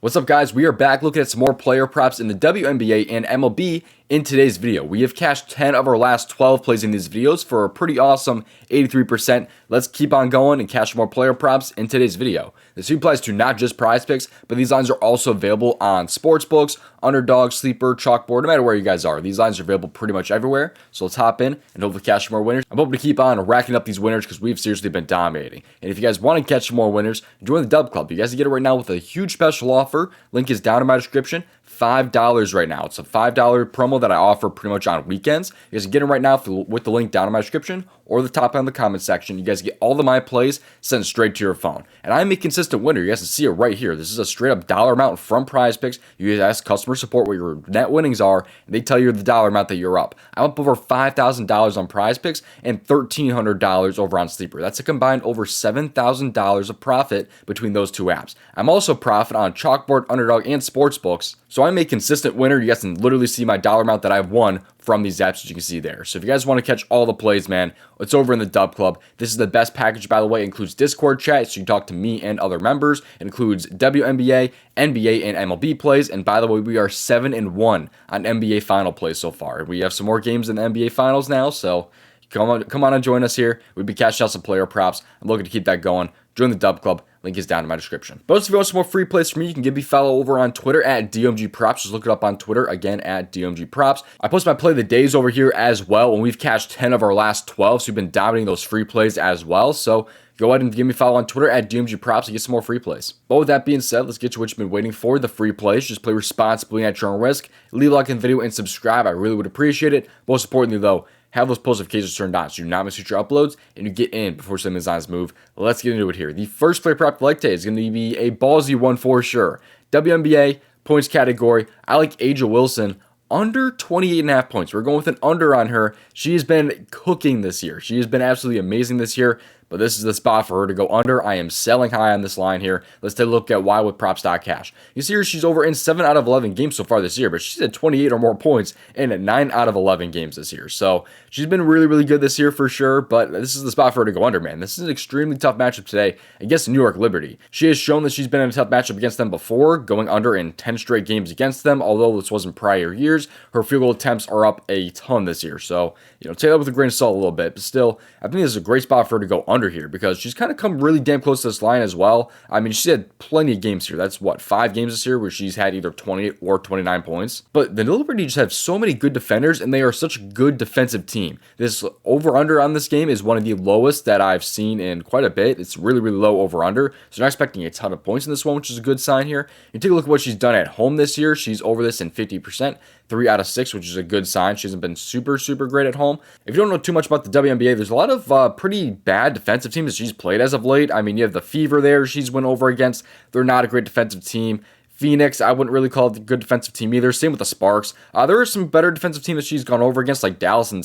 What's up, guys? We are back looking at some more player props in the WNBA and MLB. In today's video, we have cashed 10 of our last 12 plays in these videos for a pretty awesome 83%. Let's keep on going and cash more player props in today's video. This applies to not just PrizePicks, but these lines are also available on sportsbooks, UnderDog, Sleeper, Chalkboard, no matter where you guys are. These lines are available pretty much everywhere, so let's hop in and hopefully cash more winners. I'm hoping to keep on racking up these winners because we've seriously been dominating. And if you guys want to catch more winners, join the DubClub. You guys can get it right now with a huge special offer. Link is down in my description. $5 right now. It's a $5 promo that I offer pretty much on weekends. You guys can get them right now with the link down in my description or the top in the comment section. You guys get all of my plays sent straight to your phone. And I'm a consistent winner. You guys can see it right here. This is a straight up dollar amount from PrizePicks. You guys ask customer support what your net winnings are, and they tell you the dollar amount that you're up. I'm up over $5,000 on PrizePicks and $1,300 over on Sleeper. That's a combined over $7,000 of profit between those two apps. I'm also profit on Chalkboard, UnderDog, and Sportsbooks. So I'm a consistent winner. You guys can literally see my dollar amount that I've won from these apps, as you can see there. So if you guys want to catch all the plays, man, it's over in the DubClub. This is the best package, by the way. It includes Discord chat, so you can talk to me and other members. It includes WNBA, NBA, and MLB plays. And by the way, we are 7-1 on NBA final plays so far. We have some more games in the NBA finals now, so come on and join us here. We'd be cashing out some player props. I'm looking to keep that going. Join the DubClub. Link is down in my description. But if you want some more free plays from me, you can give me a follow over on Twitter at DOMG Props. Just look it up on Twitter, again, at DOMG Props. I post my play of the days over here as well, and we've cashed 10 of our last 12, so we've been dominating those free plays as well. So go ahead and give me a follow on Twitter at DOMG Props to get some more free plays. But with that being said, let's get to what you've been waiting for, the free plays. Just play responsibly at your own risk. Leave a like in the video and subscribe. I really would appreciate it. Most importantly, though, have those post notifications turned on so you do not miss future uploads and you get in before some of these lines move. Let's get into it here. The first player prop I like today is going to be a ballsy one for sure. WNBA points category. I like Aja Wilson under 28.5 points. We're going with an under on her. She has been cooking this year. She has been absolutely amazing this year. But this is the spot for her to go under. I am selling high on this line here. Let's take a look at why with props.cash. You see here, she's over in 7 out of 11 games so far this year, but she's at 28 or more points in 9 out of 11 games this year. So she's been really, really good this year for sure, but this is the spot for her to go under, man. This is an extremely tough matchup today against New York Liberty. She has shown that she's been in a tough matchup against them before, going under in 10 straight games against them, although this wasn't prior years. Her field goal attempts are up a ton this year, so, take that with a grain of salt a little bit, but still, I think this is a great spot for her to go under here because she's kind of come really damn close to this line as well. I mean, she's had plenty of games here. That's what, 5 games this year where she's had either 20 or 29 points. But the Liberty just have so many good defenders, and they are such a good defensive team. This over-under on this game is one of the lowest that I've seen in quite a bit. It's really, really low over-under. So not expecting a ton of points in this one, which is a good sign here. You take a look at what she's done at home this year. She's over this in 50%. 3 out of 6, which is a good sign. She hasn't been super, super great at home. If you don't know too much about the WNBA, there's a lot of pretty bad defensive teams that she's played as of late. I mean, you have the Fever there she's went over against. They're not a great defensive team. Phoenix, I wouldn't really call it a good defensive team either. Same with the Sparks. There are some better defensive teams that she's gone over against, like Dallas and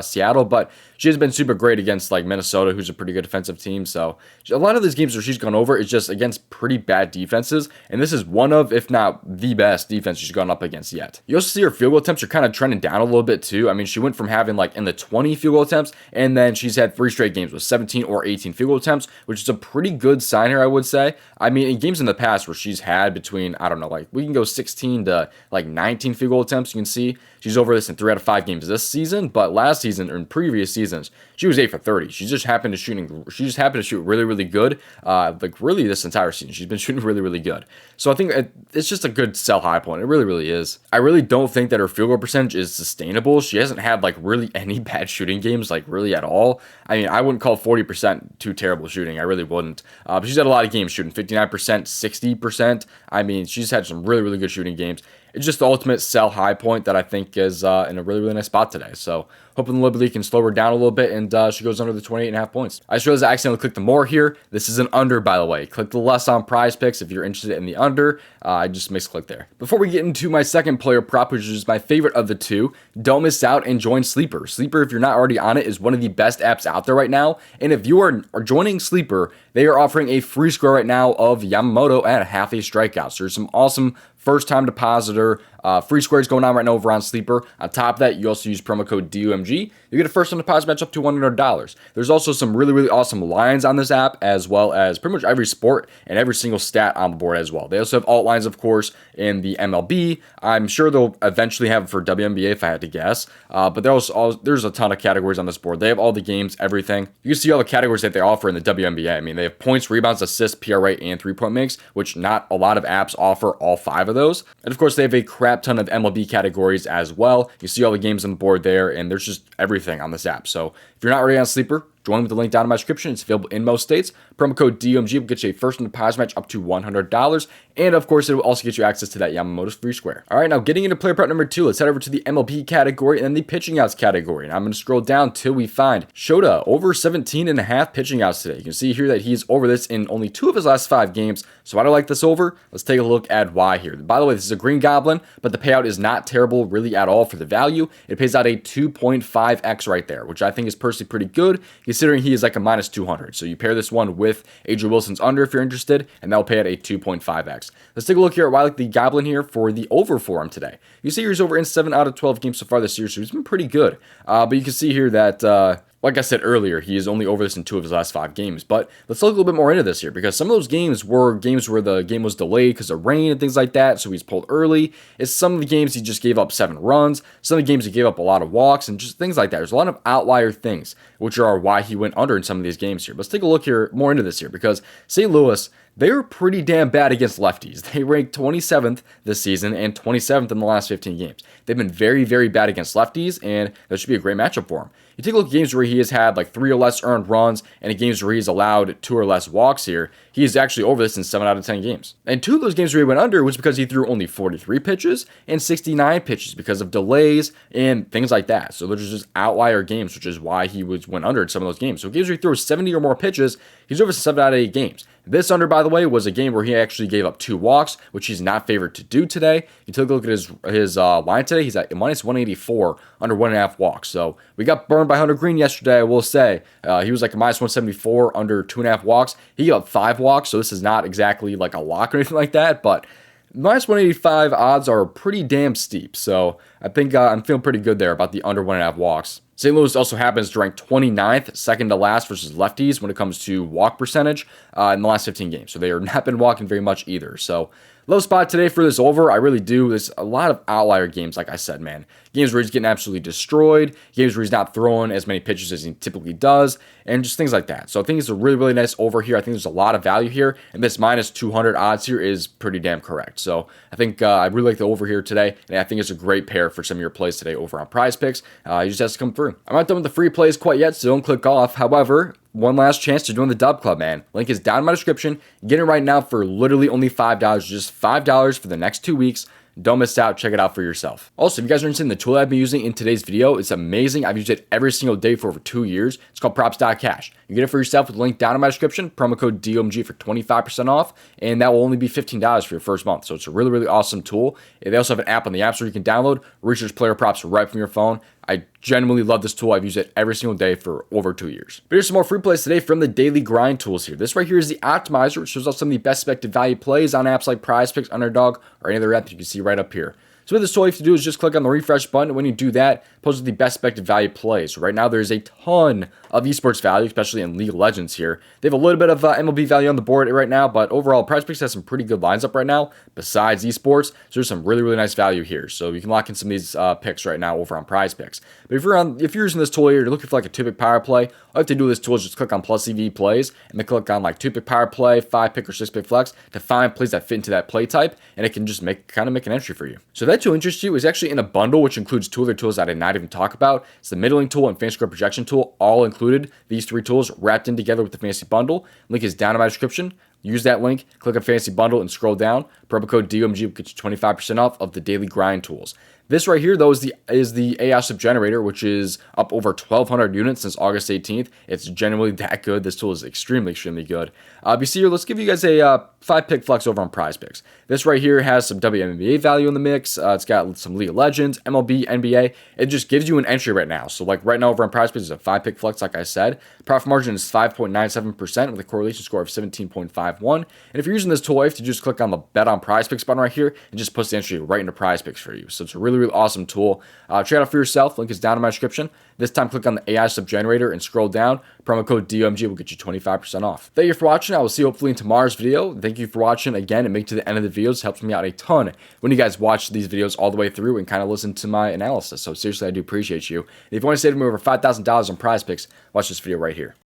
Seattle, but she has been super great against like Minnesota, who's a pretty good defensive team. So a lot of these games where she's gone over is just against pretty bad defenses, and this is one of, if not the best defense she's gone up against yet. You also see her field goal attempts are kind of trending down a little bit too. I mean, she went from having like in the 20 field goal attempts, and then she's had 3 straight games with 17 or 18 field goal attempts, which is a pretty good sign here, I would say. I mean, in games in the past where she's had between, I don't know, like we can go 16 to like 19 field goal attempts, you can see she's over this in 3 out of 5 games this season, but last season or in previous seasons, she was 8 for 30. She just happened to shoot really, really good. Like really this entire season, she's been shooting really, really good. So I think it's just a good sell high point. It really, really is. I really don't think that her field goal percentage is sustainable. She hasn't had like really any bad shooting games, like really at all. I mean, I wouldn't call 40% too terrible shooting. I really wouldn't. But she's had a lot of games shooting 59%, 60%. I mean, she's had some really, really good shooting games. It's just the ultimate sell high point that I think is in a really, really nice spot today. So hoping the Liberty can slow her down a little bit and she goes under the 28.5 points. I just realized I accidentally clicked the more here. This is an under, by the way. Click the less on PrizePicks if you're interested in the under. I just misclicked there. Before we get into my second player prop, which is my favorite of the two, don't miss out and join Sleeper. Sleeper, if you're not already on it, is one of the best apps out there right now. And if you are joining Sleeper, they are offering a free score right now of Yamamoto at half a strikeout. So there's some awesome first-time depositor Free squares going on right now over on Sleeper. On top of that, you also use promo code DOMG. You get a first on deposit match up to $100. There's also some really, really awesome lines on this app, as well as pretty much every sport and every single stat on the board as well. They also have alt lines, of course, in the MLB. I'm sure they'll eventually have it for WNBA if I had to guess. But there's a ton of categories on this board. They have all the games, everything. You can see all the categories that they offer in the WNBA. I mean, they have points, rebounds, assists, PRA, and three-point makes, which not a lot of apps offer all 5 of those. And of course, they have a crap ton of MLB categories as well. You see all the games on the board there, and there's just everything on this app. So if you're not already on Sleeper, join with the link down in my description. It's available in most states. Promo code DOMG will get you a first deposit match up to $100. And of course, it will also get you access to that Yamamoto's free square. All right, now getting into player prop number 2, let's head over to the MLB category and then the pitching outs category. And I'm going to scroll down till we find Shota over 17.5 pitching outs today. You can see here that he's over this in only 2 of his last 5 games. So why do I like this over? Let's take a look at why here. By the way, this is a green goblin, but the payout is not terrible really at all for the value. It pays out a 2.5x right there, which I think is personally pretty good, considering he is like a minus 200. So you pair this one with Adrian Wilson's under if you're interested, and that'll pay at a 2.5x. Let's take a look here at why I like the goblin here for the over for him today. You see he's over in 7 out of 12 games so far this year, so he's been pretty good. But you can see here that like I said earlier, he is only over this in 2 of his last 5 games. But let's look a little bit more into this here, because some of those games were games where the game was delayed because of rain and things like that, so he's pulled early. It's some of the games he just gave up 7 runs. Some of the games he gave up a lot of walks and just things like that. There's a lot of outlier things, which are why he went under in some of these games here. Let's take a look here more into this here, because St. Louis, they were pretty damn bad against lefties. They ranked 27th this season and 27th in the last 15 games. They've been very, very bad against lefties, and that should be a great matchup for him. You take a look at games where he has had like 3 or less earned runs, and in games where he's allowed 2 or less walks here, he is actually over this in 7 out of 10 games. And 2 of those games where he went under was because he threw only 43 pitches and 69 pitches because of delays and things like that. So those are just outlier games, which is why he went under in some of those games. So games where he throws 70 or more pitches, he's over 7 out of 8 games. This under, by the way, was a game where he actually gave up 2 walks, which he's not favored to do today. You took a look at his line today. He's at minus 184 under 1.5 walks. So we got burned by Hunter Green yesterday, I will say. He was like a minus 174 under 2.5 walks. He gave up 5 walks, so this is not exactly like a lock or anything like that, but minus 185 odds are pretty damn steep. So I think I'm feeling pretty good there about the under 1.5 walks. St. Louis also happens to rank 29th, second to last versus lefties when it comes to walk percentage in the last 15 games. So they have not been walking very much either. So low spot today for this over. I really do. There's a lot of outlier games, like I said, man. Games where he's getting absolutely destroyed, games where he's not throwing as many pitches as he typically does, and just things like that. So I think it's a really, really nice over here. I think there's a lot of value here, and this minus 200 odds here is pretty damn correct. So I think I really like the over here today, and I think it's a great pair for some of your plays today over on PrizePicks. You just have to come through. I'm not done with the free plays quite yet, so don't click off. However, one last chance to join the DubClub, man. Link is down in my description. Get it right now for literally only $5, just $5 for the next 2 weeks. Don't miss out. Check it out for yourself. Also, if you guys are interested in the tool I've been using in today's video, it's amazing. I've used it every single day for over 2 years. It's called props.cash. You get it for yourself with the link down in my description. Promo code DOMG for 25% off, and that will only be $15 for your first month. So it's a really, really awesome tool. They also have an app on the App Store you can download, research player props right from your phone. I genuinely love this tool. I've used it every single day for over 2 years. But here's some more free plays today from the daily grind tools here. This right here is the Optimizer, which shows off some of the best expected value plays on apps like PrizePicks, UnderDog, or any other app you can see right up here. So with this tool, you have to do is just click on the refresh button. When you do that, it poses the best expected value plays. So right now, there's a ton of esports value, especially in League of Legends here. They have a little bit of MLB value on the board right now, but overall, PrizePicks has some pretty good lines up right now besides esports. So there's some really, really nice value here. So you can lock in some of these picks right now over on PrizePicks. But if you're using this tool here, you're looking for like a 2-pick power play, all you have to do with this tool is just click on plus EV plays and then click on like 2-pick power play, 5-pick or 6-pick flex to find plays that fit into that play type, and it can just make an entry for you. So if that tool interests you, is actually in a bundle which includes 2 other tools that I did not even talk about. It's the middling tool and fantasy score projection tool, all included. These 3 tools wrapped in together with the fantasy bundle. Link is down in my description. Use that link, click on fantasy bundle, and scroll down. Promo code DOMG will get you 25% off of the daily grind tools. This right here, though, is the AI sub generator, which is up over 1,200 units since August 18th. It's generally that good. This tool is extremely good. You see here, let's give you guys a 5-pick flex over on PrizePicks. This right here has some WNBA value in the mix. It's got some League of Legends, MLB, NBA. It just gives you an entry right now. So like right now over on PrizePicks, it's a 5-pick flex, like I said. Profit margin is 5.97% with a correlation score of 17.51. And if you're using this tool, you have to just click on the Bet on PrizePicks button right here and just puts the entry right into PrizePicks for you. So it's a really awesome tool. Check it out for yourself. Link is down in my description. This time, click on the AI sub generator and scroll down. Promo code DOMG will get you 25% off. Thank you for watching. I will see you hopefully in tomorrow's video. Thank you for watching again and make it to the end of the videos. It helps me out a ton when you guys watch these videos all the way through and kind of listen to my analysis. So seriously, I do appreciate you. And if you want to save me over $5,000 on PrizePicks, watch this video right here.